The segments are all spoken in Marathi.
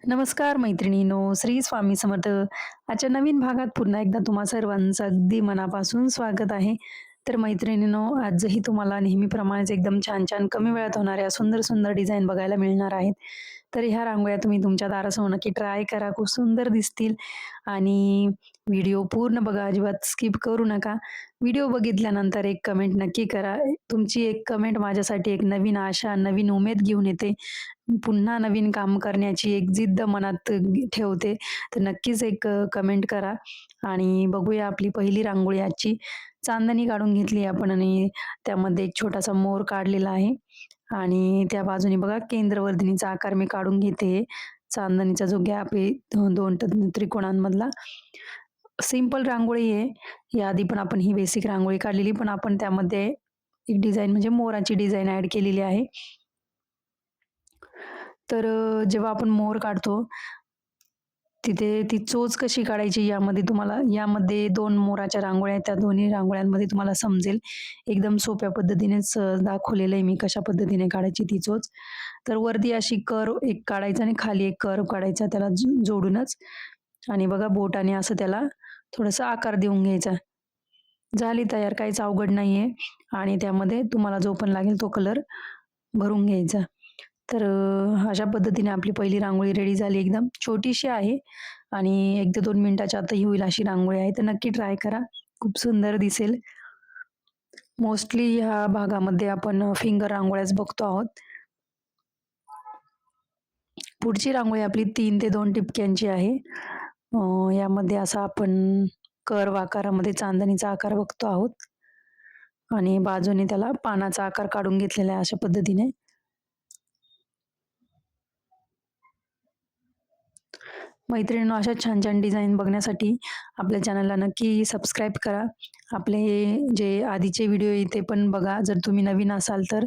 नमस्कार मैत्रिणींनो, श्री स्वामी समर्थ. आजच्या नवीन भागात पुन्हा एकदा तुम्हा सर्वांचं अगदी मनापासून स्वागत आहे. तर मैत्रिणींनो, आजही तुम्हाला नेहमीप्रमाणेच एकदम छान-छान कमी वेळात होणाऱ्या सुंदर-सुंदर डिझाईन बघायला मिळणार आहेत. तर ह्या रांगोळ्या तुम्ही तुमच्या दारासमोर नक्की ट्राय करा. खूप सुंदर दिसतील आणि व्हिडिओ पूर्ण बघा, अजिबात स्किप करू नका. व्हिडिओ बघितल्यानंतर एक कमेंट नक्की करा. तुमची एक कमेंट माझ्यासाठी एक नवीन आशा, नवीन उमेद घेऊन येते. पुन्हा नवीन काम करण्याची एक जिद्द मनात ठेवते. तर नक्कीच एक कमेंट करा आणि बघूया आपली पहिली रांगोळी आजची. चांदणी काढून घेतली आपण आणि त्यामध्ये एक छोटासा मोर काढलेला आहे आणि त्या बाजूने बघा केंद्रवर्धिनीचा आकार मी काढून घेते. चांदणीचा जो गॅप आहे 2 त्रिकोणांमधला. सिंपल रांगोळी आहे. याआधी पण आपण ही बेसिक रांगोळी काढलेली, पण आपण त्यामध्ये एक डिझाइन म्हणजे मोराची डिझाइन ॲड केलेली आहे. तर जेव्हा आपण मोर काढतो, तिथे ती चोच कशी काढायची यामध्ये 2 मोराच्या रांगोळ्या आहेत. त्या दोन्ही रांगोळ्यांमध्ये तुम्हाला समजेल. एकदम सोप्या पद्धतीनेच दाखवलेलं आहे मी कशा पद्धतीने काढायची ती चोच. तर वरती अशी कर्व एक काढायचा आणि खाली एक कर्व काढायचा त्याला जोडूनच आणि बघा बोटाने असं त्याला थोडासा आकार देऊन घ्यायचा. झाली तयार, काहीच अवघड नाहीये आणि त्यामध्ये तुम्हाला जो पण लागेल तो कलर भरून घ्यायचा. तर अशा पद्धतीने आपली पहिली रांगोळी रेडी झाली. एकदम छोटीशी आहे आणि 1 ते 2 मिनिटाच्या आतही होईल अशी रांगोळी आहे. तर नक्की ट्राय करा. खूप सुंदर दिसेल. मोस्टली ह्या भागामध्ये आपण फिंगर रांगोळ्याच बघतो आहोत. पुढची रांगोळी आपली 3 ते 2 टिपक्यांची आहे. यामध्ये असा आपण कर्व आकारामध्ये चांदणीचा आकार बघतो आहोत आणि बाजूने त्याला पानाचा आकार काढून घेतलेला आहे अशा पद्धतीने. मैत्रिणींनो, अशा छान-छान डिझाईन बघण्यासाठी आपल्या चॅनलला नक्की सबस्क्राईब करा. आपले जे आधीचे व्हिडिओ आहे ते पण बघा. जर तुम्ही नवीन असाल तर,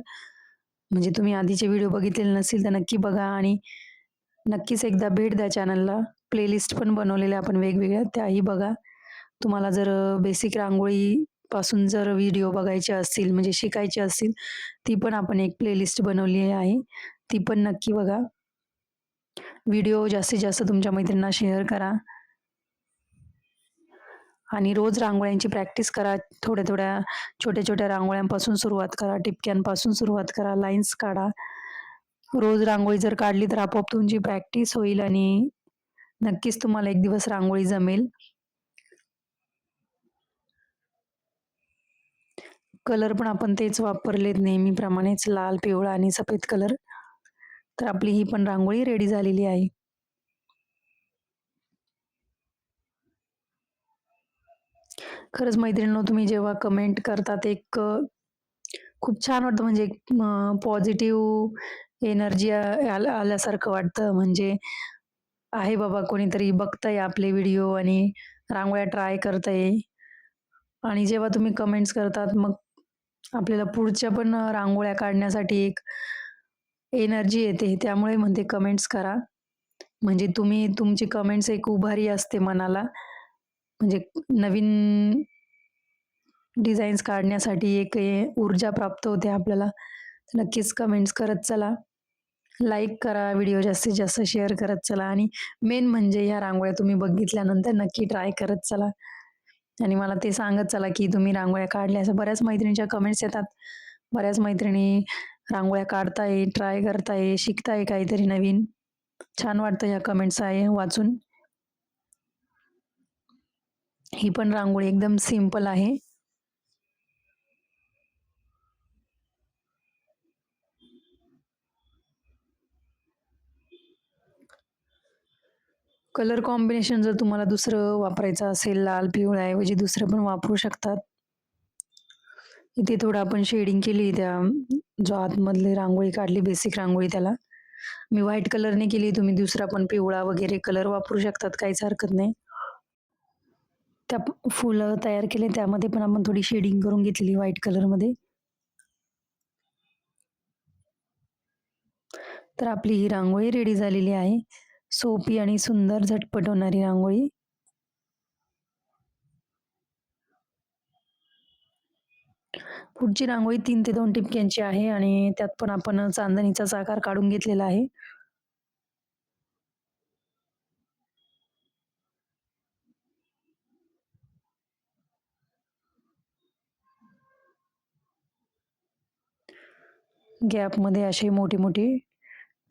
म्हणजे तुम्ही आधीचे व्हिडिओ बघितलेले नसतील तर नक्की बघा आणि नक्कीच एकदा भेट द्या चॅनलला. प्लेलिस्ट पण बनवलेल्या आपण वेगवेगळ्या त्याही बघा. तुम्हाला जर बेसिक रांगोळी पासून जर व्हिडिओ बघायचे असतील म्हणजे शिकायचे असतील, ती पण आपण एक प्लेलिस्ट बनवली आहे. ती पण नक्की बघा. व्हिडिओ जास्तीत जास्त तुमच्या मैत्रिणींना शेअर करा. आणि रोज रांगोळ्यांची प्रॅक्टिस करा. थोड्या-थोड्या, छोट्या-छोट्या रांगोळ्यांपासून सुरुवात करा, टिपक्यांपासून सुरुवात करा, लाईन्स काढा. रोज रांगोळी जर काढली तर आपोआप तुमची प्रॅक्टिस होईल आणि नक्कीच तुम्हाला एक दिवस रांगोळी जमेल. कलर पण आपण तेच वापरलेत नेहमीप्रमाणेच लाल, पिवळा आणि सफेद कलर. तर आपली ही पण रांगोळी रेडी झालेली आहे. खरंच मैत्रिणींनो, तुम्ही जेव्हा कमेंट करतात खूप छान वाटतं म्हणजे पॉझिटिव्ह एनर्जी आल्यासारखं वाटतं. म्हणजे आहे बाबा कोणीतरी बघतंय आपले व्हिडिओ आणि रांगोळ्या ट्राय करतंय आणि जेव्हा तुम्ही कमेंट्स करतात मग आपल्याला पुढच्या पण रांगोळ्या काढण्यासाठी एक एनर्जी येते. त्यामुळे म्हणते कमेंट्स करा. म्हणजे तुमची कमेंट्स एक उभारी असते मनाला. म्हणजे नवीन डिझाईन्स काढण्यासाठी एक ऊर्जा प्राप्त होते आपल्याला. तर नक्कीच कमेंट्स करत चला. लाईक करा, व्हिडिओ जास्तीत जास्त शेअर करत चला आणि मेन म्हणजे ह्या रांगोळ्या तुम्ही बघितल्यानंतर नक्की ट्राय करत चला. आणि मला ते सांगत चला, की तुम्ही रांगोळ्या काढल्या. असं बऱ्याच मैत्रिणींच्या कमेंट्स येतात. बऱ्याच मैत्रिणी रांगोळ्या काढताय, ट्राय करताय, शिकताय काहीतरी नवीन. छान वाटतं ह्या कमेंट्स आहे वाचून. ही पण रांगोळी एकदम सिंपल आहे. कलर कॉम्बिनेशन जर तुम्हाला दुसरं वापरायचं असेल, लाल, पिवळ्याऐवजी दुसरं पण वापरू शकतात. इथे थोडं आपण शेडिंग केली जो आतमधली रांगोळी काढली बेसिक रांगोळी त्याला. मी व्हाईट कलरने केली, तुम्ही दुसरा पण पिवळा वगैरे कलर वापरू शकतात, काहीच हरकत नाही. त्या फुलं तयार केले त्यामध्ये पण आपण थोडी शेडिंग करून घेतलेली व्हाईट कलरमध्ये. तर आपली ही रांगोळी रेडी झालेली आहे. सोपी आणि सुंदर झटपट होणारी रांगोळी. पुढची रांगोळी 3 ते 2 टिपक्यांची आहे आणि त्यात पण आपण चांदणीचाच आकार काढून घेतलेला आहे. गॅपमध्ये असे मोठे-मोठे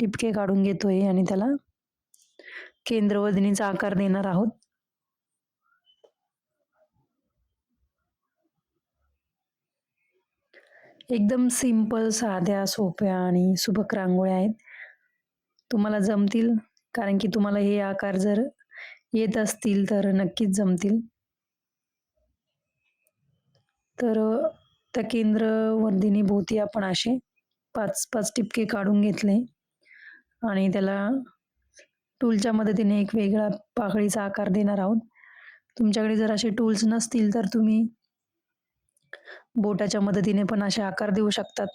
टिपके काढून घेतोय आणि त्याला केंद्रवदनीचा आकार देणार आहोत. एकदम सिंपल, साध्या, सोप्या आणि सुबक रांगोळ्या आहेत. तुम्हाला जमतील, कारण की तुम्हाला हे आकार जर येत असतील तर नक्कीच जमतील. तर त्या केंद्रवर्धिनी भोवती आपण असे 5-5 टिपके काढून घेतले आणि त्याला टूलच्या मदतीने एक वेगळा पाकळीचा आकार देणार आहोत. तुमच्याकडे जर असे टूल्स नसतील तर तुम्ही बोटाच्या मदतीने पण असे आकार देऊ शकतात.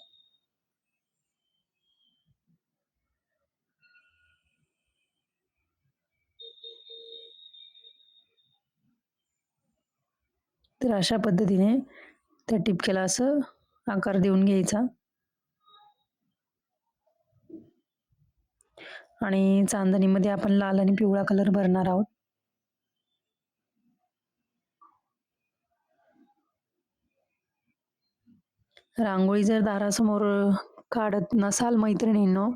तर अशा पद्धतीने त्या टिपक्याला असं आकार देऊन घ्यायचा आणि चांदणीमध्ये आपण लाल आणि पिवळा कलर भरणार आहोत. रांगोळी जर दारासमोर काढत नसाल मैत्रिणींनो,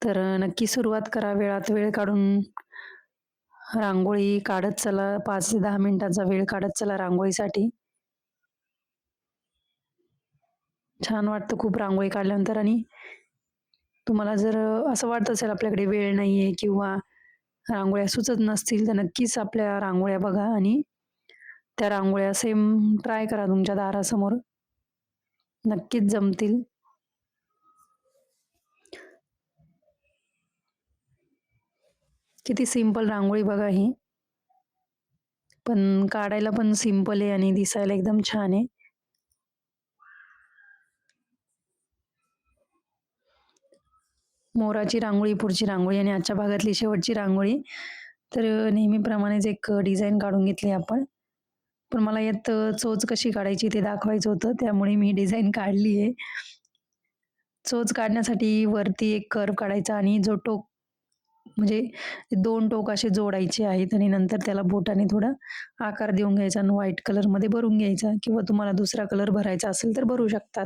तर नक्की सुरुवात करा. वेळात वेळ काढून रांगोळी काढत चला. 5 ते 10 मिनिटाचा वेळ काढत चला रांगोळीसाठी. छान वाटतं खूप रांगोळी काढल्यानंतर आणि तुम्हाला जर असं वाटत असेल आपल्याकडे वेळ नाहीये किंवा रांगोळ्या सुचत नसतील, तर नक्कीच आपल्या रांगोळ्या बघा आणि त्या रांगोळ्या सेम ट्राय करा तुमच्या दारासमोर. नक्कीच जमतील. किती सिंपल रांगोळी बघा ही. पण काढायला पण सिंपल आहे आणि दिसायला एकदम छान आहे. मोराची रांगोळी, पुढची रांगोळी आणि आजच्या भागातली शेवटची रांगोळी. तर नेहमीप्रमाणेच एक डिझाईन काढून घेतली आपण. पण मला यात चोच कशी काढायची ते दाखवायचं होतं, त्यामुळे मी डिझाईन काढली आहे. चोच काढण्यासाठी वरती एक कर्व काढायचा आणि जो टोक म्हणजे 2 टोक असे जोडायचे आहेत आणि नंतर त्याला बोटाने थोडा आकार देऊन घ्यायचा आणि व्हाईट कलरमध्ये भरून घ्यायचा किंवा तुम्हाला दुसरा कलर भरायचा असेल तर भरू शकतात.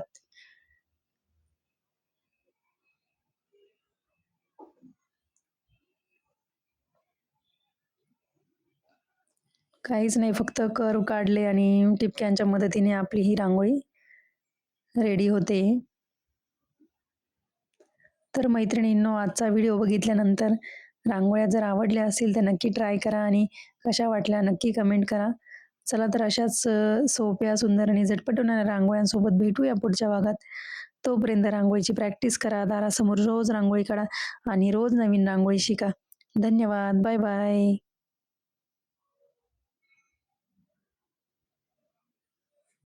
काहीच नाही, फक्त कर्व काढले आणि टिपक्यांच्या मदतीने आपली ही रांगोळी रेडी होते. तर मैत्रिणींनो, आजचा व्हिडिओ बघितल्यानंतर रांगोळ्या जर आवडल्या असतील तर नक्की ट्राय करा आणि कशा वाटल्या नक्की कमेंट करा. चला तर अशाच सोप्या, सुंदर आणि झटपट होणाऱ्या रांगोळ्यांसोबत भेटूया पुढच्या भागात. तोपर्यंत रांगोळीची प्रॅक्टिस करा, दारासमोर रोज रांगोळी काढा आणि रोज नवीन रांगोळी शिका. धन्यवाद. Bye bye.